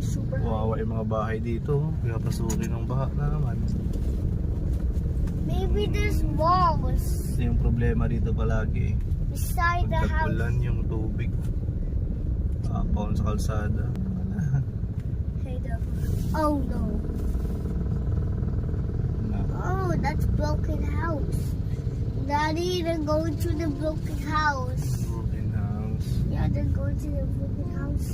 is super high. Wawa yung mga bahay dito. Pinapasukin ng baha na naman. Maybe there's walls Ito yung problema dito palagi. beside the Pag house. tag-ulan yung tubig. Paon sa kalsada. Hey, oh no. Oh, that's broken house. Daddy, they're going to the broken house. Broken house. Yeah, they're going to the broken house.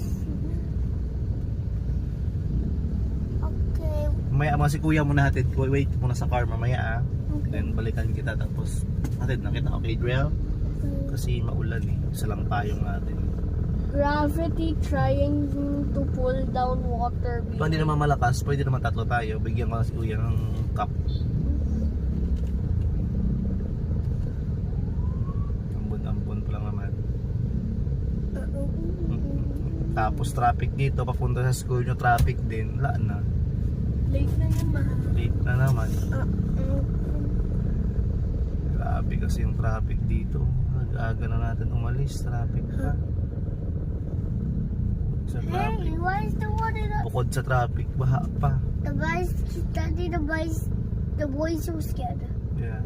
Okay. Mamaya mga si kuya muna hatid. Wait muna sa car mamaya ah. Okay. Then balikan kita tapos hatid na kita. Okay, Driel? Kasi maulan eh. Isa lang tayong natin. Gravity trying to pull down water. Kung hindi naman malakas, pwede naman tatlo tayo. Bigyan ko si kuya ng cup. Ambon-ambon pa lang naman. Tapos traffic dito, papunta sa school nyo, traffic din. Wala na. Late na naman. Late na naman. Grabe kasi yung traffic dito. Nag-aga na natin umalis. Traffic pa. Sa Hey, traffic. why is the one in the... Bukod sa traffic, baha pa. The boys, Daddy, the boys so scared. Yeah.